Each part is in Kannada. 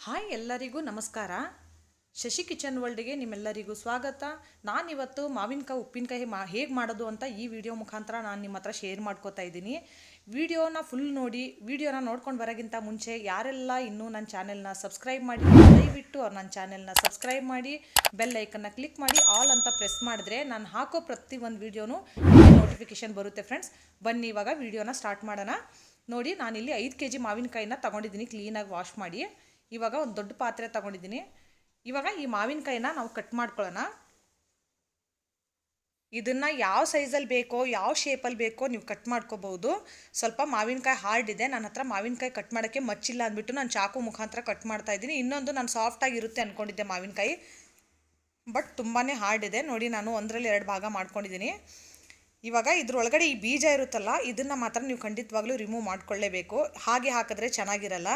ಹಾಯ್ ಎಲ್ಲರಿಗೂ ನಮಸ್ಕಾರ. ಶಶಿ ಕಿಚನ್ ವರ್ಲ್ಡ್ಗೆ ನಿಮ್ಮೆಲ್ಲರಿಗೂ ಸ್ವಾಗತ. ನಾನಿವತ್ತು ಮಾವಿನಕಾಯಿ ಉಪ್ಪಿನಕಾಯಿ ಹೇಗೆ ಮಾಡೋದು ಅಂತ ಈ ವಿಡಿಯೋ ಮುಖಾಂತರ ನಾನು ನಿಮ್ಮ ಹತ್ರ ಶೇರ್ ಮಾಡ್ಕೋತಾ ಇದ್ದೀನಿ. ವಿಡಿಯೋನ ಫುಲ್ ನೋಡಿ. ವಿಡಿಯೋನ ನೋಡ್ಕೊಂಡು ಬರೋಕ್ಕಿಂತ ಮುಂಚೆ ಯಾರೆಲ್ಲ ಇನ್ನೂ ನನ್ನ ಚಾನೆಲ್ನ ಸಬ್ಸ್ಕ್ರೈಬ್ ಮಾಡಿ ದಯವಿಟ್ಟು ನನ್ನ ಚಾನೆಲ್ನ ಸಬ್ಸ್ಕ್ರೈಬ್ ಮಾಡಿ ಬೆಲ್ ಐಕನ್ನ ಕ್ಲಿಕ್ ಮಾಡಿ ಆಲ್ ಅಂತ ಪ್ರೆಸ್ ಮಾಡಿದ್ರೆ ನಾನು ಹಾಕೋ ಪ್ರತಿಯೊಂದು ವಿಡಿಯೋನು ನೋಟಿಫಿಕೇಶನ್ ಬರುತ್ತೆ ಫ್ರೆಂಡ್ಸ್. ಬನ್ನಿ ಇವಾಗ ವಿಡಿಯೋನ ಸ್ಟಾರ್ಟ್ ಮಾಡೋಣ. ನೋಡಿ, ನಾನಿಲ್ಲಿ 5 kg ಮಾವಿನಕಾಯಿನ ತೊಗೊಂಡಿದ್ದೀನಿ ಕ್ಲೀನಾಗಿ ವಾಶ್ ಮಾಡಿ. ಇವಾಗ ಒಂದು ದೊಡ್ಡ ಪಾತ್ರೆ ತಗೊಂಡಿದ್ದೀನಿ. ಇವಾಗ ಈ ಮಾವಿನಕಾಯಿನ ನಾವು ಕಟ್ ಮಾಡ್ಕೊಳ್ಳೋಣ. ಇದನ್ನು ಯಾವ ಸೈಜಲ್ಲಿ ಬೇಕೋ ಯಾವ ಶೇಪಲ್ಲಿ ಬೇಕೋ ನೀವು ಕಟ್ ಮಾಡ್ಕೋಬಹುದು. ಸ್ವಲ್ಪ ಮಾವಿನಕಾಯಿ ಹಾರ್ಡ್ ಇದೆ, ನನ್ನ ಹತ್ರ ಮಾವಿನಕಾಯಿ ಕಟ್ ಮಾಡೋಕ್ಕೆ ಮಚ್ಚಿಲ್ಲ ಅಂದ್ಬಿಟ್ಟು ನಾನು ಚಾಕು ಮುಖಾಂತರ ಕಟ್ ಮಾಡ್ತಾ ಇದ್ದೀನಿ. ಇನ್ನೊಂದು ನಾನು ಸಾಫ್ಟಾಗಿರುತ್ತೆ ಅಂದ್ಕೊಂಡಿದ್ದೆ ಮಾವಿನಕಾಯಿ, ಬಟ್ ತುಂಬಾ ಹಾರ್ಡ್ ಇದೆ. ನೋಡಿ, ನಾನು 1ರಲ್ಲಿ 2 ಭಾಗ ಮಾಡ್ಕೊಂಡಿದ್ದೀನಿ. ಇವಾಗ ಇದ್ರೊಳಗಡೆ ಈ ಬೀಜ ಇರುತ್ತಲ್ಲ, ಇದನ್ನು ಮಾತ್ರ ನೀವು ಖಂಡಿತವಾಗ್ಲೂ ರಿಮೂವ್ ಮಾಡ್ಕೊಳ್ಳೇಬೇಕು. ಹಾಗೆ ಹಾಕಿದ್ರೆ ಚೆನ್ನಾಗಿರಲ್ಲ.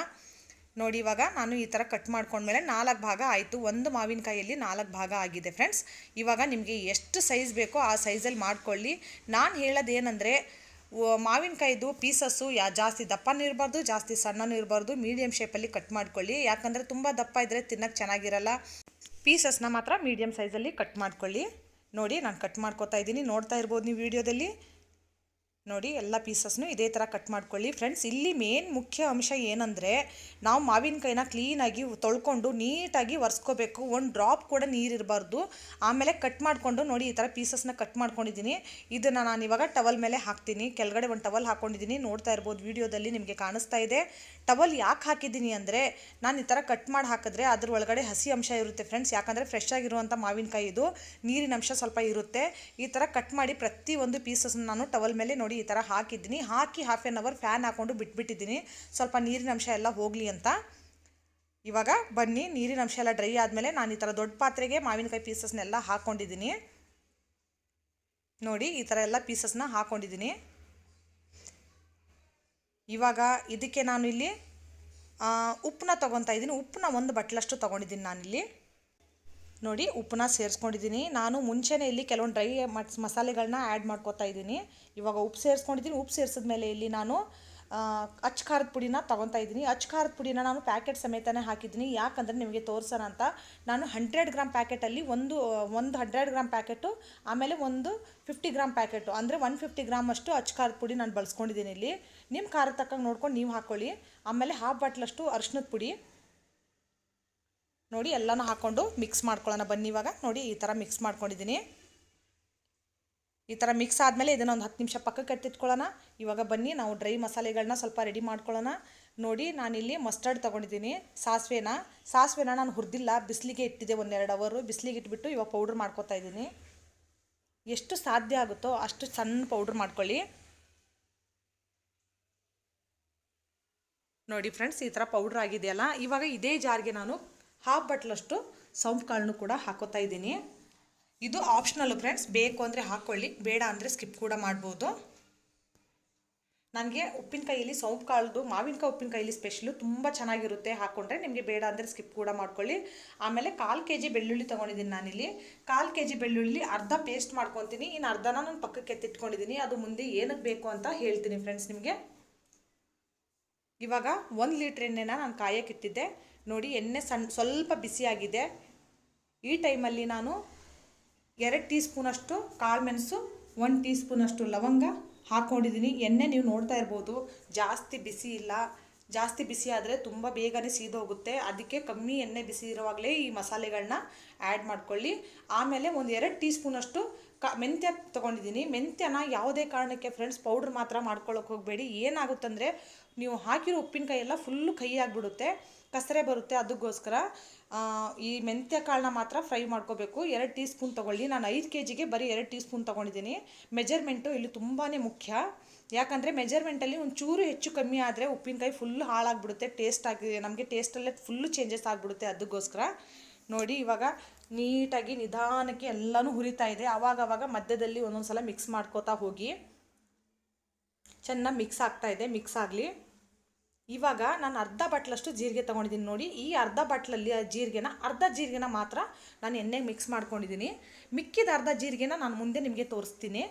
ನೋಡಿ, ಇವಾಗ ನಾನು ಈ ಥರ ಕಟ್ ಮಾಡ್ಕೊಂಡ್ಮೇಲೆ 4 ಭಾಗ ಆಯಿತು. ಒಂದು ಮಾವಿನಕಾಯಿಯಲ್ಲಿ 4 ಭಾಗ ಆಗಿದೆ ಫ್ರೆಂಡ್ಸ್. ಇವಾಗ ನಿಮಗೆ ಎಷ್ಟು ಸೈಜ್ ಬೇಕೋ ಆ ಸೈಜಲ್ಲಿ ಮಾಡ್ಕೊಳ್ಳಿ. ನಾನು ಹೇಳೋದೇನೆಂದರೆ, ಮಾವಿನಕಾಯಿದು ಪೀಸಸ್ಸು ಜಾಸ್ತಿ ದಪ್ಪನೂ ಇರಬಾರ್ದು, ಜಾಸ್ತಿ ಸಣ್ಣನೂ ಇರಬಾರ್ದು, ಮೀಡಿಯಮ್ ಶೇಪಲ್ಲಿ ಕಟ್ ಮಾಡ್ಕೊಳ್ಳಿ. ಯಾಕಂದರೆ ತುಂಬ ದಪ್ಪ ಇದ್ದರೆ ತಿನ್ನೋಕ್ಕೆ ಚೆನ್ನಾಗಿರಲ್ಲ. ಪೀಸಸ್ನ ಮಾತ್ರ ಮೀಡಿಯಮ್ ಸೈಜಲ್ಲಿ ಕಟ್ ಮಾಡ್ಕೊಳ್ಳಿ. ನೋಡಿ, ನಾನು ಕಟ್ ಮಾಡ್ಕೊತಾ ಇದ್ದೀನಿ, ನೋಡ್ತಾ ಇರ್ಬೋದು ನೀವು ವಿಡಿಯೋದಲ್ಲಿ. ನೋಡಿ, ಎಲ್ಲ ಪೀಸಸ್ನು ಇದೇ ಥರ ಕಟ್ ಮಾಡ್ಕೊಳ್ಳಿ ಫ್ರೆಂಡ್ಸ್. ಇಲ್ಲಿ ಮೇನ್ ಮುಖ್ಯ ಅಂಶ ಏನಂದರೆ, ನಾವು ಮಾವಿನಕಾಯಿನ ಕ್ಲೀನಾಗಿ ತೊಳ್ಕೊಂಡು ನೀಟಾಗಿ ಒರೆಸ್ಕೋಬೇಕು. ಒಂದು ಡ್ರಾಪ್ ಕೂಡ ನೀರಿರಬಾರ್ದು. ಆಮೇಲೆ ಕಟ್ ಮಾಡಿಕೊಂಡು ನೋಡಿ, ಈ ಥರ ಪೀಸಸ್ನ ಕಟ್ ಮಾಡ್ಕೊಂಡಿದ್ದೀನಿ. ಇದನ್ನು ನಾನು ಇವಾಗ ಟವಲ್ ಮೇಲೆ ಹಾಕ್ತೀನಿ. ಕೆಳಗಡೆ ಒಂದು ಟವಲ್ ಹಾಕ್ಕೊಂಡಿದ್ದೀನಿ, ನೋಡ್ತಾ ಇರ್ಬೋದು ವಿಡಿಯೋದಲ್ಲಿ ನಿಮಗೆ ಕಾಣಿಸ್ತಾ ಇದೆ. ಟವಲ್ ಯಾಕೆ ಹಾಕಿದ್ದೀನಿ ಅಂದರೆ, ನಾನು ಈ ಥರ ಕಟ್ ಮಾಡಿ ಹಾಕಿದ್ರೆ ಅದ್ರ ಒಳಗಡೆ ಹಸಿ ಅಂಶ ಇರುತ್ತೆ ಫ್ರೆಂಡ್ಸ್. ಯಾಕಂದರೆ ಫ್ರೆಶ್ ಆಗಿರುವಂಥ ಮಾವಿನಕಾಯಿ ಇದು, ನೀರಿನ ಅಂಶ ಸ್ವಲ್ಪ ಇರುತ್ತೆ. ಈ ಥರ ಕಟ್ ಮಾಡಿ ಪ್ರತಿಯೊಂದು ಪೀಸಸ್ನ ನಾನು ಟವಲ್ ಮೇಲೆ ನೋಡಿ ಈ ಥರ ಹಾಕಿದ್ದೀನಿ. ಹಾಕಿ ಹಾಫ್ ಆನ್ ಅವರ್ ಫ್ಯಾನ್ ಹಾಕ್ಕೊಂಡು ಬಿಟ್ಬಿಟ್ಟಿದ್ದೀನಿ, ಸ್ವಲ್ಪ ನೀರಿನ ಅಂಶ ಎಲ್ಲ ಹೋಗಲಿ ಅಂತ. ಇವಾಗ ಬನ್ನಿ, ನೀರಿನ ಅಂಶ ಎಲ್ಲ ಡ್ರೈ ಆದಮೇಲೆ ನಾನು ಈ ಥರ ದೊಡ್ಡ ಪಾತ್ರೆಗೆ ಮಾವಿನಕಾಯಿ ಪೀಸಸ್ನೆಲ್ಲ ಹಾಕ್ಕೊಂಡಿದ್ದೀನಿ. ನೋಡಿ, ಈ ಥರ ಎಲ್ಲ ಪೀಸಸ್ನ ಹಾಕ್ಕೊಂಡಿದ್ದೀನಿ. ಇವಾಗ ಇದಕ್ಕೆ ನಾನು ಇಲ್ಲಿ ಉಪ್ಪನ್ನ ತೊಗೊತಾ ಇದ್ದೀನಿ. ಉಪ್ಪನ್ನ 1 ಬಟ್ಲಷ್ಟು ತೊಗೊಂಡಿದ್ದೀನಿ ನಾನಿಲ್ಲಿ. ನೋಡಿ, ಉಪ್ಪನ್ನ ಸೇರಿಸ್ಕೊಂಡಿದ್ದೀನಿ. ನಾನು ಮುಂಚೆನೇ ಇಲ್ಲಿ ಕೆಲವೊಂದು ಡ್ರೈ ಮಸಾಲೆಗಳನ್ನ ಆ್ಯಡ್ ಮಾಡ್ಕೋತಾ ಇದ್ದೀನಿ. ಇವಾಗ ಉಪ್ಪು ಸೇರಿಸ್ಕೊಂಡಿದ್ದೀನಿ. ಉಪ್ಪು ಸೇರಿಸಿದ್ಮೇಲೆ ಇಲ್ಲಿ ನಾನು ಅಚ್ಚ ಖಾರದ ಪುಡಿನ ತೊಗೊತಾ ಇದ್ದೀನಿ. ಅಚ್ಚ ಖಾರದ ಪುಡಿನ ನಾನು ಪ್ಯಾಕೆಟ್ ಸಮೇತನೇ ಹಾಕಿದ್ದೀನಿ. ಯಾಕಂದರೆ ನಿಮಗೆ ತೋರಿಸೋಣ ಅಂತ. ನಾನು 100 ಗ್ರಾಮ್ ಪ್ಯಾಕೆಟಲ್ಲಿ ಒಂದು 100 ಗ್ರಾಮ್ ಪ್ಯಾಕೆಟು, ಆಮೇಲೆ ಒಂದು 50 ಗ್ರಾಮ್ ಪ್ಯಾಕೆಟು, ಅಂದರೆ 150 ಗ್ರಾಮ್ ಅಷ್ಟು ಅಚ್ಚ ಖಾರದ ಪುಡಿ ನಾನು ಬಳಸ್ಕೊಂಡಿದ್ದೀನಿ. ಇಲ್ಲಿ ನಿಮ್ಮ ಖಾರ ತಕ್ಕಂಗೆ ನೋಡ್ಕೊಂಡು ನೀವು ಹಾಕ್ಕೊಳ್ಳಿ. ಆಮೇಲೆ 1/2 ಬಾಟ್ಲಷ್ಟು ಅರಿಶಿನದ ಪುಡಿ. ನೋಡಿ, ಎಲ್ಲನೂ ಹಾಕ್ಕೊಂಡು ಮಿಕ್ಸ್ ಮಾಡ್ಕೊಳ್ಳೋಣ. ಬನ್ನಿ, ಇವಾಗ ನೋಡಿ ಈ ಥರ ಮಿಕ್ಸ್ ಮಾಡ್ಕೊಂಡಿದ್ದೀನಿ. ಈ ಥರ ಮಿಕ್ಸ್ ಆದಮೇಲೆ ಇದನ್ನು ಒಂದು 10 ನಿಮಿಷ ಪಕ್ಕಕ್ಕೆ ಎತ್ತಿಟ್ಕೊಳ್ಳೋಣ. ಇವಾಗ ಬನ್ನಿ, ನಾವು ಡ್ರೈ ಮಸಾಲೆಗಳನ್ನ ಸ್ವಲ್ಪ ರೆಡಿ ಮಾಡ್ಕೊಳ್ಳೋಣ. ನೋಡಿ, ನಾನಿಲ್ಲಿ ಮಸ್ಟರ್ಡ್ ತೊಗೊಂಡಿದ್ದೀನಿ. ಸಾಸಿವೆನ ನಾನು ಹುರಿದಿಲ್ಲ, ಬಿಸಿಲಿಗೆ ಇಟ್ಟಿದ್ದೆ 1-2 ಅವರು. ಬಿಸಿಲಿಗೆ ಇಟ್ಬಿಟ್ಟು ಇವಾಗ ಪೌಡ್ರ್ ಮಾಡ್ಕೊತಾ ಇದ್ದೀನಿ. ಎಷ್ಟು ಸಾಧ್ಯ ಆಗುತ್ತೋ ಅಷ್ಟು ಸಣ್ಣ ಪೌಡ್ರ್ ಮಾಡ್ಕೊಳ್ಳಿ. ನೋಡಿ ಫ್ರೆಂಡ್ಸ್, ಈ ಥರ ಪೌಡ್ರ್ ಆಗಿದೆಯಲ್ಲ. ಇವಾಗ ಇದೇ ಜಾರ್ಗೆ ನಾನು 1/2 ಬಾಟ್ಲಷ್ಟು ಸೌಂಫ್ ಕಾಳನ್ನು ಕೂಡ ಹಾಕೋತಾ ಇದ್ದೀನಿ. ಇದು ಆಪ್ಷನಲ್ಲು ಫ್ರೆಂಡ್ಸ್, ಬೇಕು ಅಂದರೆ ಹಾಕ್ಕೊಳ್ಳಿ, ಬೇಡ ಅಂದರೆ ಸ್ಕಿಪ್ ಕೂಡ ಮಾಡ್ಬೋದು. ನನಗೆ ಉಪ್ಪಿನಕಾಯಲ್ಲಿ ಸೌಂಫ್ ಕಾಳ್ದು ಮಾವಿನಕಾಯಿ ಉಪ್ಪಿನಕಾಯಲ್ಲಿ ಸ್ಪೆಷಲು ತುಂಬ ಚೆನ್ನಾಗಿರುತ್ತೆ. ಹಾಕ್ಕೊಂಡ್ರೆ ನಿಮಗೆ ಬೇಡ ಅಂದರೆ ಸ್ಕಿಪ್ ಕೂಡ ಮಾಡ್ಕೊಳ್ಳಿ. ಆಮೇಲೆ 1/4 kg ಬೆಳ್ಳುಳ್ಳಿ ತೊಗೊಂಡಿದ್ದೀನಿ ನಾನಿಲ್ಲಿ. 1/4 kg ಬೆಳ್ಳುಳ್ಳಿ ಅರ್ಧ ಪೇಸ್ಟ್ ಮಾಡ್ಕೊತೀನಿ, ಇನ್ನು ಅರ್ಧನ ನಾನು ಪಕ್ಕಕ್ಕೆ ಎತ್ತಿಟ್ಕೊಂಡಿದ್ದೀನಿ. ಅದು ಮುಂದೆ ಏನಕ್ಕೆ ಬೇಕು ಅಂತ ಹೇಳ್ತೀನಿ ಫ್ರೆಂಡ್ಸ್ ನಿಮಗೆ. ಇವಾಗ 1 ಲೀಟ್ರ್ ಎಣ್ಣೆನ ನಾನು ಕಾಯಕ್ಕೆ ಇಟ್ಟಿದ್ದೆ. ನೋಡಿ, ಎಣ್ಣೆ ಸ್ವಲ್ಪ ಬಿಸಿಯಾಗಿದೆ. ಈ ಟೈಮಲ್ಲಿ ನಾನು 2 ಟೀ ಸ್ಪೂನಷ್ಟು ಕಾಳು ಮೆಣಸು, 1 ಟೀ ಸ್ಪೂನಷ್ಟು ಲವಂಗ ಹಾಕ್ಕೊಂಡಿದ್ದೀನಿ. ಎಣ್ಣೆ ನೀವು ನೋಡ್ತಾ ಇರ್ಬೋದು, ಜಾಸ್ತಿ ಬಿಸಿ ಇಲ್ಲ. ಜಾಸ್ತಿ ಬಿಸಿ ಆದರೆ ತುಂಬ ಬೇಗನೆ ಸೀದೋಗುತ್ತೆ. ಅದಕ್ಕೆ ಕಮ್ಮಿ ಎಣ್ಣೆ ಬಿಸಿ ಇರುವಾಗಲೇ ಈ ಮಸಾಲೆಗಳನ್ನ ಆ್ಯಡ್ ಮಾಡ್ಕೊಳ್ಳಿ. ಆಮೇಲೆ ಒಂದು 2 ಟೀ ಸ್ಪೂನಷ್ಟು ಮೆಂತ್ಯ ತೊಗೊಂಡಿದ್ದೀನಿ. ಮೆಂತ್ಯನ ಯಾವುದೇ ಕಾರಣಕ್ಕೆ ಫ್ರೆಂಡ್ಸ್ ಪೌಡ್ರ್ ಮಾತ್ರ ಮಾಡ್ಕೊಳ್ಳೋಕೆ ಹೋಗಬೇಡಿ. ಏನಾಗುತ್ತಂದರೆ, ನೀವು ಹಾಕಿರೋ ಉಪ್ಪಿನಕಾಯಿ ಎಲ್ಲ ಫುಲ್ಲು ಕಹಿ ಆಗಿಬಿಡುತ್ತೆ, ಕಸರೆ ಬರುತ್ತೆ. ಅದಕ್ಕೋಸ್ಕರ ಈ ಮೆಂತ್ಯ ಕಾಳನ್ನ ಮಾತ್ರ ಫ್ರೈ ಮಾಡ್ಕೋಬೇಕು. 2 ಟೀ ಸ್ಪೂನ್ ತೊಗೊಳ್ಳಿ. ನಾನು 5 kgಗೆ ಬರೀ 2 ಟೀ ಸ್ಪೂನ್ ತೊಗೊಂಡಿದ್ದೀನಿ. ಮೆಜರ್ಮೆಂಟು ಇಲ್ಲಿ ತುಂಬಾ ಮುಖ್ಯ. ಯಾಕಂದರೆ ಮೆಜರ್ಮೆಂಟಲ್ಲಿ ಒಂಚೂರು ಹೆಚ್ಚು ಕಮ್ಮಿ ಆದರೆ ಉಪ್ಪಿನಕಾಯಿ ಫುಲ್ಲು ಹಾಳಾಗಿಬಿಡುತ್ತೆ. ನಮಗೆ ಟೇಸ್ಟಲ್ಲೇ ಫುಲ್ಲು ಚೇಂಜಸ್ ಆಗಿಬಿಡುತ್ತೆ. ಅದಕ್ಕೋಸ್ಕರ ನೋಡಿ, ಇವಾಗ ನೀಟಾಗಿ ನಿಧಾನಕ್ಕೆ ಎಲ್ಲನೂ ಹುರಿತಾ ಇದೆ. ಆವಾಗವಾಗ ಮಧ್ಯದಲ್ಲಿ ಒಂದೊಂದು ಸಲ ಮಿಕ್ಸ್ ಮಾಡ್ಕೋತಾ ಹೋಗಿ. ಚೆನ್ನಾಗಿ ಮಿಕ್ಸ್ ಆಗ್ತಾ ಇದೆ, ಮಿಕ್ಸ್ ಆಗಲಿ. ಇವಾಗ ನಾನು ಅರ್ಧ ಬಾಟ್ಲಷ್ಟು ಜೀರಿಗೆ ತೊಗೊಂಡಿದ್ದೀನಿ. ನೋಡಿ, ಈ ಅರ್ಧ ಬಾಟ್ಲಲ್ಲಿ ಅರ್ಧ ಜೀರಿಗೆನ ಮಾತ್ರ ನಾನು ಎಣ್ಣೆಗೆ ಮಿಕ್ಸ್ ಮಾಡ್ಕೊಂಡಿದ್ದೀನಿ. ಮಿಕ್ಕಿದ ಅರ್ಧ ಜೀರಿಗೆನ ನಾನು ಮುಂದೆ ನಿಮಗೆ ತೋರಿಸ್ತೀನಿ.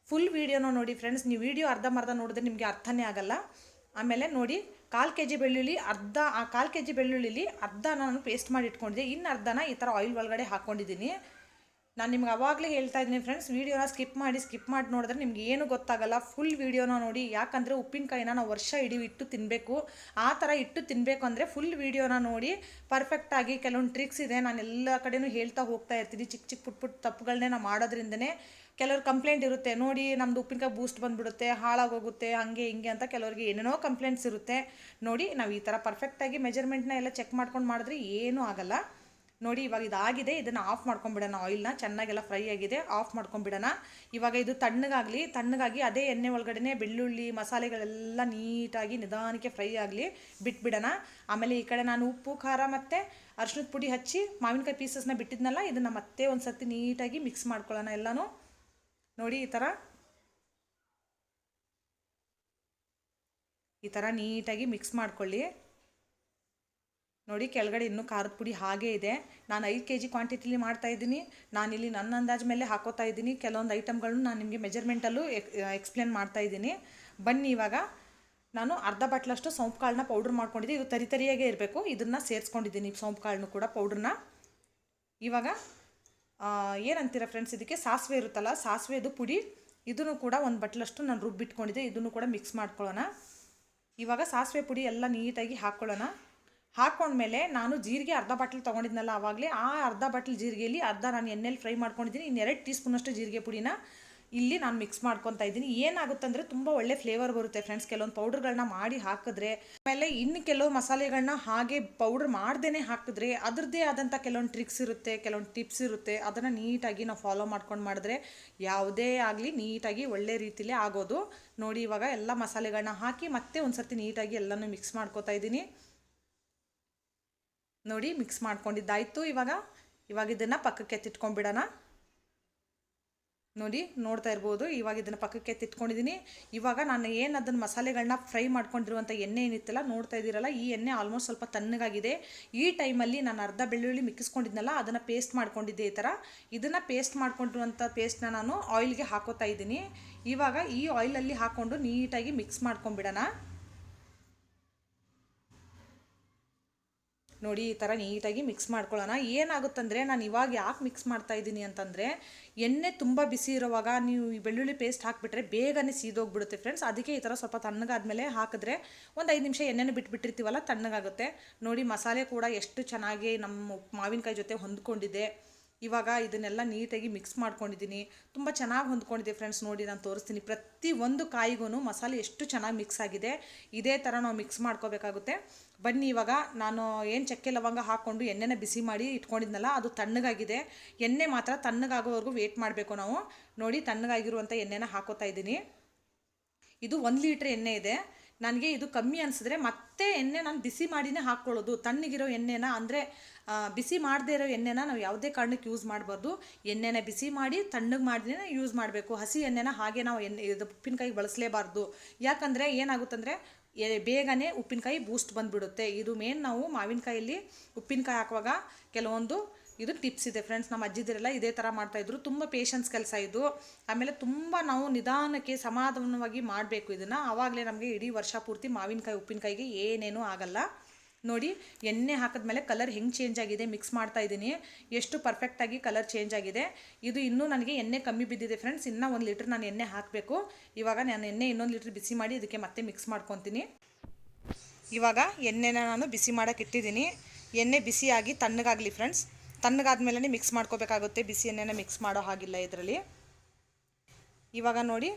ಫುಲ್ ವೀಡಿಯೋನ ನೋಡಿ ಫ್ರೆಂಡ್ಸ್. ನೀವು ವಿಡಿಯೋ ಅರ್ಧಂಬರ್ಧ ನೋಡಿದ್ರೆ ನಿಮಗೆ ಅರ್ಥನೇ ಆಗಲ್ಲ. ಆಮೇಲೆ ನೋಡಿ, 1/4 kg ಬೆಳ್ಳುಳ್ಳಿ ಆ 1/4 kg ಬೆಳ್ಳುಳ್ಳಿಲಿ ಅರ್ಧ ನಾನು ಪೇಸ್ಟ್ ಮಾಡಿ ಇಟ್ಕೊಂಡಿದ್ದೆ, ಇನ್ನು ಅರ್ಧನ ಈ ಥರ ಆಯಿಲ್ ಒಳಗಡೆ ಹಾಕ್ಕೊಂಡಿದ್ದೀನಿ. ನಾನು ನಿಮ್ಗೆ ಅವಾಗಲೇ ಹೇಳ್ತಾ ಇದ್ದೀನಿ ಫ್ರೆಂಡ್ಸ್, ವೀಡಿಯೋನ ಸ್ಕಿಪ್ ಮಾಡಿ ನೋಡಿದ್ರೆ ನಿಮ್ಗೆ ಏನು ಗೊತ್ತಾಗಲ್ಲ. ಫುಲ್ ವೀಡಿಯೋನ ನೋಡಿ, ಯಾಕಂದರೆ ಉಪ್ಪಿನಕಾಯಿನ ನಾವು ವರ್ಷ ಇಡೀ ಇಟ್ಟು ತಿನ್ನಬೇಕು. ಆ ಥರ ಇಟ್ಟು ತಿನ್ನಬೇಕು ಅಂದರೆ ಫುಲ್ ವೀಡಿಯೋನ ನೋಡಿ ಪರ್ಫೆಕ್ಟಾಗಿ. ಕೆಲವೊಂದು ಟ್ರಿಕ್ಸ್ ಇದೆ, ನಾನು ಎಲ್ಲ ಕಡೆನೂ ಹೇಳ್ತಾ ಹೋಗ್ತಾ ಇರ್ತೀನಿ. ಚಿಕ್ಕ ಪುಟ್ಟ ತಪ್ಪುಗಳನ್ನೇ ನಾವು ಮಾಡೋದ್ರಿಂದನೇ ಕೆಲವ್ರು ಕಂಪ್ಲೇಂಟ್ ಇರುತ್ತೆ, ನೋಡಿ ನಮ್ಮದು ಉಪ್ಪಿನಕಾಯಿ ಬೂಸ್ಟ್ ಬಂದುಬಿಡುತ್ತೆ, ಹಾಳಾಗೋಗುತ್ತೆ, ಹಾಗೆ ಹಿಂಗೆ ಅಂತ ಕೆಲವ್ರಿಗೆ ಏನೇನೋ ಕಂಪ್ಲೇಂಟ್ಸ್ ಇರುತ್ತೆ. ನೋಡಿ ನಾವು ಈ ಥರ ಪರ್ಫೆಕ್ಟಾಗಿ ಮೆಜರ್ಮೆಂಟ್ನ ಎಲ್ಲ ಚೆಕ್ ಮಾಡ್ಕೊಂಡು ಮಾಡಿದ್ರೆ ಏನೂ ಆಗಲ್ಲ. ನೋಡಿ ಇವಾಗ ಇದಾಗಿದೆ, ಇದನ್ನು ಆಫ್ ಮಾಡ್ಕೊಂಬಿಡೋಣ. ಆಯಿಲ್ನ ಚೆನ್ನಾಗೆಲ್ಲ ಫ್ರೈ ಆಗಿದೆ, ಆಫ್ ಮಾಡ್ಕೊಂಬಿಡೋಣ. ಇವಾಗ ಇದು ತಣ್ಣಗಾಗಿ ಅದೇ ಎಣ್ಣೆ ಒಳಗಡೆ ಬೆಳ್ಳುಳ್ಳಿ ಮಸಾಲೆಗಳೆಲ್ಲ ನೀಟಾಗಿ ನಿಧಾನಕ್ಕೆ ಫ್ರೈ ಆಗಲಿ ಬಿಟ್ಬಿಡೋಣ. ಆಮೇಲೆ ಈ ಕಡೆ ನಾನು ಉಪ್ಪು ಖಾರ ಮತ್ತು ಅರಿಶಿಣದ ಪುಡಿ ಹಚ್ಚಿ ಮಾವಿನಕಾಯಿ ಪೀಸಸ್ನ ಬಿಟ್ಟಿದ್ನಲ್ಲ, ಇದನ್ನು ಮತ್ತೆ ಒಂದು ಸರ್ತಿ ನೀಟಾಗಿ ಮಿಕ್ಸ್ ಮಾಡ್ಕೊಳ್ಳೋಣ ಎಲ್ಲನೂ. ನೋಡಿ ಈ ಥರ ನೀಟಾಗಿ ಮಿಕ್ಸ್ ಮಾಡ್ಕೊಳ್ಳಿ. ನೋಡಿ ಕೆಳಗಡೆ ಇನ್ನೂ ಖಾರದ ಪುಡಿ ಹಾಗೇ ಇದೆ. ನಾನು 5 kg ಕ್ವಾಂಟಿಟಿಲಿ ಮಾಡ್ತಾಯಿದ್ದೀನಿ. ನಾನಿಲ್ಲಿ ನನ್ನ ಅಂದಾಜು ಮೇಲೆ ಹಾಕೋತಾ ಇದ್ದೀನಿ. ಕೆಲವೊಂದು ಐಟಮ್ಗಳನ್ನು ನಾನು ನಿಮಗೆ ಮೆಜರ್ಮೆಂಟಲ್ಲೂ ಎಕ್ಸ್ಪ್ಲೇನ್ ಮಾಡ್ತಾಯಿದ್ದೀನಿ. ಬನ್ನಿ, ಇವಾಗ ನಾನು ಅರ್ಧ ಬಟ್ಲಷ್ಟು ಸೌಂಪು ಕಾಳನ್ನ ಪೌಡ್ರ್ ಮಾಡ್ಕೊಂಡಿದ್ದೆ. ಇದು ತರಿಯಾಗೇ ಇರಬೇಕು. ಇದನ್ನು ಸೇರಿಸ್ಕೊಂಡಿದ್ದೀನಿ, ಸೌಂಪು ಕಾಳನ್ನು ಕೂಡ ಪೌಡ್ರನ್ನ. ಇವಾಗ ಏನಂತೀರ ಫ್ರೆಂಡ್ಸ್, ಇದಕ್ಕೆ ಸಾಸಿವೆ ಇರುತ್ತಲ್ಲ, ಸಾಸಿವೆದು ಪುಡಿ, ಇದನ್ನು ಕೂಡ ಒಂದು ಬಟ್ಲಷ್ಟು ನಾನು ರುಬ್ಬಿಟ್ಕೊಂಡಿದ್ದೆ. ಇದನ್ನು ಕೂಡ ಮಿಕ್ಸ್ ಮಾಡ್ಕೊಳ್ಳೋಣ. ಇವಾಗ ಸಾಸಿವೆ ಪುಡಿ ಎಲ್ಲ ನೀಟಾಗಿ ಹಾಕ್ಕೊಳ್ಳೋಣ. ಹಾಕ್ಕೊಂಡ್ಮೇಲೆ ನಾನು ಜೀರಿಗೆ ಅರ್ಧ ಬಾಟ್ಲ್ ತೊಗೊಂಡಿದ್ನಲ್ಲ ಆವಾಗಲೇ, ಆ ಅರ್ಧ ಬಾಟ್ಲ್ ಜೀರಿಗೆಯಲ್ಲಿ ಅರ್ಧ ನಾನು ಎಣ್ಣೆಲಿ ಫ್ರೈ ಮಾಡ್ಕೊಂಡಿದ್ದೀನಿ. ಇನ್ನು 2 ಟೀ ಸ್ಪೂನಷ್ಟು ಜೀರಿಗೆ ಪುಡಿನ ಇಲ್ಲಿ ನಾನು ಮಿಕ್ಸ್ ಮಾಡ್ಕೊತಾ ಇದ್ದೀನಿ. ಏನಾಗುತ್ತೆ ಅಂದರೆ ತುಂಬ ಒಳ್ಳೆ ಫ್ಲೇವರ್ ಬರುತ್ತೆ ಫ್ರೆಂಡ್ಸ್, ಕೆಲವೊಂದು ಪೌಡ್ರ್ಗಳನ್ನ ಮಾಡಿ ಹಾಕಿದ್ರೆ. ಆಮೇಲೆ ಇನ್ನು ಕೆಲವು ಮಸಾಲೆಗಳನ್ನ ಹಾಗೆ ಪೌಡ್ರ್ ಮಾಡ್ದೇ ಹಾಕಿದ್ರೆ ಅದರದ್ದೇ ಆದಂಥ ಕೆಲವೊಂದು ಟ್ರಿಕ್ಸ್ ಇರುತ್ತೆ, ಕೆಲವೊಂದು ಟಿಪ್ಸ್ ಇರುತ್ತೆ. ಅದನ್ನು ನೀಟಾಗಿ ನಾವು ಫಾಲೋ ಮಾಡ್ಕೊಂಡು ಮಾಡಿದ್ರೆ ಯಾವುದೇ ಆಗಲಿ ನೀಟಾಗಿ ಒಳ್ಳೆ ರೀತಿಲೇ ಆಗೋದು. ನೋಡಿ ಇವಾಗ ಎಲ್ಲ ಮಸಾಲೆಗಳನ್ನ ಹಾಕಿ ಮತ್ತೆ ಒಂದು ಸರ್ತಿ ನೀಟಾಗಿ ಎಲ್ಲನೂ ಮಿಕ್ಸ್ ಮಾಡ್ಕೊತಾ ಇದ್ದೀನಿ. ನೋಡಿ ಮಿಕ್ಸ್ ಮಾಡ್ಕೊಂಡಿದ್ದಾಯಿತು. ಇವಾಗ ಇದನ್ನು ಪಕ್ಕಕ್ಕೆ ಎತ್ತಿಟ್ಕೊಂಡ್ಬಿಡೋಣ. ನೋಡಿ ನೋಡ್ತಾ ಇರ್ಬೋದು, ಇವಾಗ ಇದನ್ನು ಪಕ್ಕಕ್ಕೆ ಎತ್ತಿಟ್ಕೊಂಡಿದ್ದೀನಿ. ಇವಾಗ ನಾನು ಏನು ಅದನ್ನು ಮಸಾಲೆಗಳನ್ನ ಫ್ರೈ ಮಾಡ್ಕೊಂಡಿರುವಂಥ ಎಣ್ಣೆ ಏನಿತ್ತಲ್ಲ, ನೋಡ್ತಾ ಇದ್ದೀರಲ್ಲ, ಈ ಎಣ್ಣೆ ಆಲ್ಮೋಸ್ಟ್ ಸ್ವಲ್ಪ ತಣ್ಣಗಾಗಿದೆ. ಈ ಟೈಮಲ್ಲಿ ನಾನು ಅರ್ಧ ಬೆಳ್ಳುಳ್ಳಿ ಮಿಕ್ಕಿಸ್ಕೊಂಡಿದ್ನಲ್ಲ, ಅದನ್ನು ಪೇಸ್ಟ್ ಮಾಡ್ಕೊಂಡಿದ್ದೆ. ಈ ಥರ ಇದನ್ನು ಪೇಸ್ಟ್ ಮಾಡ್ಕೊಂಡಿರುವಂಥ ಪೇಸ್ಟ್ನ ನಾನು ಆಯಿಲ್ಗೆ ಹಾಕೋತಾ ಇದ್ದೀನಿ. ಇವಾಗ ಈ ಆಯಿಲಲ್ಲಿ ಹಾಕ್ಕೊಂಡು ನೀಟಾಗಿ ಮಿಕ್ಸ್ ಮಾಡ್ಕೊಂಬಿಡೋಣ. ನೋಡಿ ಈ ಥರ ನೀಟಾಗಿ ಮಿಕ್ಸ್ ಮಾಡ್ಕೊಳ್ಳೋಣ. ಏನಾಗುತ್ತಂದರೆ, ನಾನು ಇವಾಗ ಯಾಕೆ ಮಿಕ್ಸ್ ಮಾಡ್ತಾ ಇದ್ದೀನಿ ಅಂತಂದರೆ, ಎಣ್ಣೆ ತುಂಬ ಬಿಸಿ ಇರೋವಾಗ ನೀವು ಈ ಬೆಳ್ಳುಳ್ಳಿ ಪೇಸ್ಟ್ ಹಾಕಿಬಿಟ್ರೆ ಬೇಗನೆ ಸೀದೋಗ್ಬಿಡುತ್ತೆ ಫ್ರೆಂಡ್ಸ್. ಅದಕ್ಕೆ ಈ ಥರ ಸ್ವಲ್ಪ ತಣ್ಣಗಾದ್ಮೇಲೆ ಹಾಕಿದ್ರೆ ಒಂದು 5 ನಿಮಿಷ ಎಣ್ಣೆನ ಬಿಟ್ಬಿಟ್ಟಿರ್ತೀವಲ್ಲ, ತಣ್ಣಗಾಗುತ್ತೆ. ನೋಡಿ ಮಸಾಲೆ ಕೂಡ ಎಷ್ಟು ಚೆನ್ನಾಗಿ ನಮ್ಮ ಮಾವಿನಕಾಯಿ ಜೊತೆ ಹೊಂದ್ಕೊಂಡಿದೆ. ಇವಾಗ ಇದನ್ನೆಲ್ಲ ನೀಟಾಗಿ ಮಿಕ್ಸ್ ಮಾಡ್ಕೊಂಡಿದ್ದೀನಿ. ತುಂಬ ಚೆನ್ನಾಗಿ ಹೊಂದ್ಕೊಂಡಿದೆ ಫ್ರೆಂಡ್ಸ್. ನೋಡಿ ನಾನು ತೋರಿಸ್ತೀನಿ, ಪ್ರತಿ ಒಂದು ಕಾಯಿಗೂ ಮಸಾಲೆ ಎಷ್ಟು ಚೆನ್ನಾಗಿ ಮಿಕ್ಸ್ ಆಗಿದೆ. ಇದೇ ಥರ ನಾವು ಮಿಕ್ಸ್ ಮಾಡ್ಕೋಬೇಕಾಗುತ್ತೆ. ಬನ್ನಿ, ಇವಾಗ ನಾನು ಏನು ಚಕ್ಕೆ ಲವಂಗ ಹಾಕ್ಕೊಂಡು ಎಣ್ಣೆನ ಬಿಸಿ ಮಾಡಿ ಇಟ್ಕೊಂಡಿದ್ನಲ್ಲ, ಅದು ತಣ್ಣಗಾಗಿದೆ. ಎಣ್ಣೆ ಮಾತ್ರ ತಣ್ಣಗಾಗೋವರೆಗೂ ವೇಟ್ ಮಾಡಬೇಕು ನಾವು. ನೋಡಿ ತಣ್ಣಗಾಗಿರುವಂಥ ಎಣ್ಣೆನ ಹಾಕೋತಾ ಇದ್ದೀನಿ. ಇದು 1 ಲೀಟ್ರ್ ಎಣ್ಣೆ ಇದೆ. ನನಗೆ ಇದು ಕಮ್ಮಿ ಅನಿಸಿದ್ರೆ ಮತ್ತೆ ಎಣ್ಣೆ ನಾನು ಬಿಸಿ ಮಾಡಿನೇ ಹಾಕ್ಕೊಳ್ಳೋದು. ತಣ್ಣಗಿರೋ ಎಣ್ಣೆನ ಅಂದರೆ ಬಿಸಿ ಮಾಡದೇ ಇರೋ ಎಣ್ಣೆನ ನಾವು ಯಾವುದೇ ಕಾರಣಕ್ಕೆ ಯೂಸ್ ಮಾಡಬಾರ್ದು. ಎಣ್ಣೆನ ಬಿಸಿ ಮಾಡಿ ತಣ್ಣಗೆ ಮಾಡಿನೇ ಯೂಸ್ ಮಾಡಬೇಕು. ಹಸಿ ಎಣ್ಣೆನ ಹಾಗೆ ನಾವು ಇದು ಉಪ್ಪಿನಕಾಯಿಗೆ ಬಳಸಲೇಬಾರ್ದು. ಯಾಕಂದರೆ ಏನಾಗುತ್ತಂದರೆ ಬೇಗನೆ ಉಪ್ಪಿನಕಾಯಿ ಬೂಸ್ಟ್ ಬಂದುಬಿಡುತ್ತೆ. ಇದು ಮೇನ್ ನಾವು ಮಾವಿನಕಾಯಲ್ಲಿ ಉಪ್ಪಿನಕಾಯಿ ಹಾಕುವಾಗ ಕೆಲವೊಂದು ಇದು ಟಿಪ್ಸ್ ಇದೆ ಫ್ರೆಂಡ್ಸ್. ನಮ್ಮ ಅಜ್ಜಿದಿರೆಲ್ಲ ಇದೇ ಥರ ಮಾಡ್ತಾಯಿದ್ರು. ತುಂಬ ಪೇಷನ್ಸ್ ಕೆಲಸ ಇದು. ಆಮೇಲೆ ತುಂಬ ನಾವು ನಿಧಾನಕ್ಕೆ ಸಮಾಧಾನವಾಗಿ ಮಾಡಬೇಕು ಇದನ್ನು. ಆವಾಗಲೇ ನಮಗೆ ಇಡೀ ವರ್ಷ ಪೂರ್ತಿ ಮಾವಿನಕಾಯಿ ಉಪ್ಪಿನಕಾಯಿಗೆ ಏನೇನೂ ಆಗಲ್ಲ. ನೋಡಿ ಎಣ್ಣೆ ಹಾಕಿದ್ಮೇಲೆ ಕಲರ್ ಹೆಂಗೆ ಚೇಂಜ್ ಆಗಿದೆ, ಮಿಕ್ಸ್ ಮಾಡ್ತಾ ಇದ್ದೀನಿ. ಎಷ್ಟು ಪರ್ಫೆಕ್ಟಾಗಿ ಕಲರ್ ಚೇಂಜ್ ಆಗಿದೆ. ಇದು ಇನ್ನೂ ನನಗೆ ಎಣ್ಣೆ ಕಮ್ಮಿ ಬಿದ್ದಿದೆ ಫ್ರೆಂಡ್ಸ್. ಇನ್ನೂ 1 ಲೀಟ್ರ್ ನಾನು ಎಣ್ಣೆ ಹಾಕಬೇಕು. ಇವಾಗ ನಾನು ಎಣ್ಣೆ ಇನ್ನೊಂದು ಲೀಟ್ರ್ ಬಿಸಿ ಮಾಡಿ ಇದಕ್ಕೆ ಮತ್ತೆ ಮಿಕ್ಸ್ ಮಾಡ್ಕೊತೀನಿ. ಇವಾಗ ಎಣ್ಣೆನ ನಾನು ಬಿಸಿ ಮಾಡೋಕ್ಕೆ ಇಟ್ಟಿದ್ದೀನಿ. ಎಣ್ಣೆ ಬಿಸಿಯಾಗಿ ತಣ್ಣಗಾಗಲಿ ಫ್ರೆಂಡ್ಸ್. ತಣ್ಣಗಾದ್ಮೇಲೆ ಮಿಕ್ಸ್ ಮಾಡ್ಕೋಬೇಕಾಗುತ್ತೆ, ಬಿಸಿ ಎಣ್ಣೆನ ಮಿಕ್ಸ್ ಮಾಡೋ ಹಾಗಿಲ್ಲ ಇದರಲ್ಲಿ. ಇವಾಗ ನೋಡಿ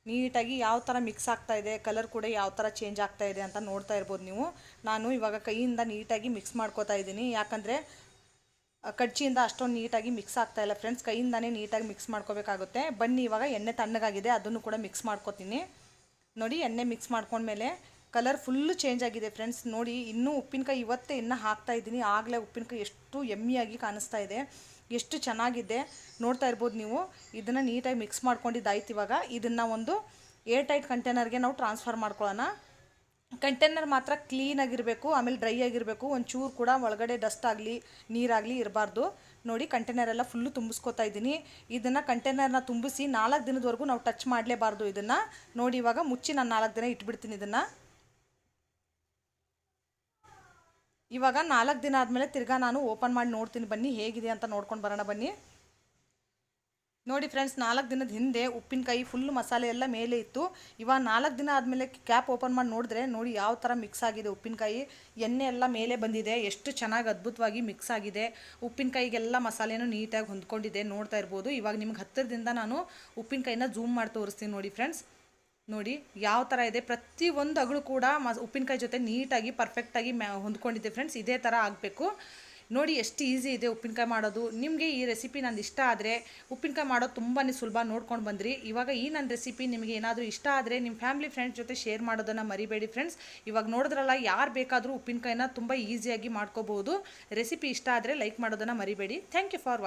ನೀಟಾಗಿ ಯಾವ ಥರ ಮಿಕ್ಸ್ ಆಗ್ತಾಯಿದೆ, ಕಲರ್ ಕೂಡ ಯಾವ ಥರ ಚೇಂಜ್ ಆಗ್ತಾಯಿದೆ ಅಂತ ನೋಡ್ತಾ ಇರ್ಬೋದು ನೀವು. ನಾನು ಇವಾಗ ಕೈಯಿಂದ ನೀಟಾಗಿ ಮಿಕ್ಸ್ ಮಾಡ್ಕೋತಾ ಇದ್ದೀನಿ. ಯಾಕಂದರೆ ಕಡ್ಚಿಯಿಂದ ಅಷ್ಟೊಂದು ನೀಟಾಗಿ ಮಿಕ್ಸ್ ಆಗ್ತಾಯಿಲ್ಲ ಫ್ರೆಂಡ್ಸ್. ಕೈಯಿಂದನೇ ನೀಟಾಗಿ ಮಿಕ್ಸ್ ಮಾಡ್ಕೋಬೇಕಾಗುತ್ತೆ. ಬನ್ನಿ, ಇವಾಗ ಎಣ್ಣೆ ತಣ್ಣಗಾಗಿದೆ, ಅದನ್ನು ಕೂಡ ಮಿಕ್ಸ್ ಮಾಡ್ಕೋತೀನಿ. ನೋಡಿ ಎಣ್ಣೆ ಮಿಕ್ಸ್ ಮಾಡ್ಕೊಂಡ್ಮೇಲೆ ಕಲರ್ ಫುಲ್ಲು ಚೇಂಜ್ ಆಗಿದೆ ಫ್ರೆಂಡ್ಸ್. ನೋಡಿ ಇನ್ನೂ ಉಪ್ಪಿನಕಾಯಿ ಇವತ್ತೇ ಇನ್ನೂ ಹಾಕ್ತಾಯಿದ್ದೀನಿ. ಆಗಲೇ ಉಪ್ಪಿನಕಾಯಿ ಎಷ್ಟು ಯಮ್ಮಿಯಾಗಿ ಕಾಣಿಸ್ತಾ ಇದೆ, ಎಷ್ಟು ಚೆನ್ನಾಗಿದೆ ನೋಡ್ತಾ ಇರ್ಬೋದು ನೀವು. ಇದನ್ನು ನೀಟಾಗಿ ಮಿಕ್ಸ್ ಮಾಡ್ಕೊಂಡಿದ್ದಾಯ್ತು. ಇವಾಗ ಇದನ್ನು ಒಂದು ಏರ್ ಟೈಟ್ ಕಂಟೈನರ್ಗೆ ನಾವು ಟ್ರಾನ್ಸ್ಫರ್ ಮಾಡ್ಕೊಳ್ಳೋಣ. ಕಂಟೈನರ್ ಮಾತ್ರ ಕ್ಲೀನಾಗಿರಬೇಕು, ಆಮೇಲೆ ಡ್ರೈ ಆಗಿರಬೇಕು. ಒಂಚೂರು ಕೂಡ ಒಳಗಡೆ ಡಸ್ಟ್ ಆಗಲಿ ನೀರಾಗಲಿ ಇರಬಾರ್ದು. ನೋಡಿ ಕಂಟೈನರೆಲ್ಲ ಫುಲ್ಲು ತುಂಬಿಸ್ಕೊತಾ ಇದ್ದೀನಿ. ಇದನ್ನು ಕಂಟೈನರ್ನ ತುಂಬಿಸಿ 4 ದಿನದವರೆಗೂ ನಾವು ಟಚ್ ಮಾಡಲೇಬಾರ್ದು ಇದನ್ನು. ನೋಡಿ ಇವಾಗ ಮುಚ್ಚಿ ನಾನು 4 ದಿನ ಇಟ್ಬಿಡ್ತೀನಿ ಇದನ್ನು. ಇವಾಗ 4 ದಿನ ಆದಮೇಲೆ ತಿರ್ಗಾ ನಾನು ಓಪನ್ ಮಾಡಿ ನೋಡ್ತೀನಿ, ಬನ್ನಿ ಹೇಗಿದೆ ಅಂತ ನೋಡ್ಕೊಂಡು ಬರೋಣ ಬನ್ನಿ. ನೋಡಿ ಫ್ರೆಂಡ್ಸ್, 4 ದಿನದ ಹಿಂದೆ ಉಪ್ಪಿನಕಾಯಿ ಫುಲ್ ಮಸಾಲೆ ಎಲ್ಲ ಮೇಲೆ ಇತ್ತು. ಇವಾಗ 4 ದಿನ ಆದಮೇಲೆ ಕ್ಯಾಪ್ ಓಪನ್ ಮಾಡಿ ನೋಡಿದ್ರೆ ನೋಡಿ ಯಾವ ಥರ ಮಿಕ್ಸ್ ಆಗಿದೆ ಉಪ್ಪಿನಕಾಯಿ. ಎಣ್ಣೆ ಎಲ್ಲ ಮೇಲೆ ಬಂದಿದೆ, ಎಷ್ಟು ಚೆನ್ನಾಗಿ ಅದ್ಭುತವಾಗಿ ಮಿಕ್ಸ್ ಆಗಿದೆ. ಉಪ್ಪಿನಕಾಯಿಗೆಲ್ಲ ಮಸಾಲೆನೂ ನೀಟಾಗಿ ಹೊಂದ್ಕೊಂಡಿದೆ, ನೋಡ್ತಾ ಇರ್ಬೋದು. ಇವಾಗ ನಿಮ್ಗೆ ಹತ್ತಿರದಿಂದ ನಾನು ಉಪ್ಪಿನಕಾಯಿನ ಝೂಮ್ ಮಾಡಿ ತೋರಿಸ್ತೀನಿ ನೋಡಿ ಫ್ರೆಂಡ್ಸ್. ನೋಡಿ ಯಾವ ಥರ ಇದೆ, ಪ್ರತಿಯೊಂದು ಅಗಳು ಕೂಡ ಉಪ್ಪಿನಕಾಯಿ ಜೊತೆ ನೀಟಾಗಿ ಪರ್ಫೆಕ್ಟಾಗಿ ಹೊಂದ್ಕೊಂಡಿದೆ ಫ್ರೆಂಡ್ಸ್. ಇದೇ ಥರ ಆಗಬೇಕು. ನೋಡಿ ಎಷ್ಟು ಈಸಿ ಇದೆ ಉಪ್ಪಿನಕಾಯಿ ಮಾಡೋದು. ನಿಮಗೆ ಈ ರೆಸಿಪಿ ನಂದು ಇಷ್ಟ ಆದರೆ, ಉಪ್ಪಿನಕಾಯಿ ಮಾಡೋದು ತುಂಬಾ ಸುಲಭ, ನೋಡ್ಕೊಂಡು ಬಂದ್ರಿ. ಇವಾಗ ಈ ನನ್ನ ರೆಸಿಪಿ ನಿಮಗೆ ಏನಾದರೂ ಇಷ್ಟ ಆದರೆ ನಿಮ್ಮ ಫ್ಯಾಮಿಲಿ ಫ್ರೆಂಡ್ಸ್ ಜೊತೆ ಶೇರ್ ಮಾಡೋದನ್ನು ಮರಿಬೇಡಿ ಫ್ರೆಂಡ್ಸ್. ಇವಾಗ ನೋಡಿದ್ರಲ್ಲ, ಯಾರು ಬೇಕಾದರೂ ಉಪ್ಪಿನಕಾಯಿನ ತುಂಬ ಈಸಿಯಾಗಿ ಮಾಡ್ಕೋಬೋದು. ರೆಸಿಪಿ ಇಷ್ಟ ಆದರೆ ಲೈಕ್ ಮಾಡೋದನ್ನು ಮರಿಬೇಡಿ. Thank you for watching.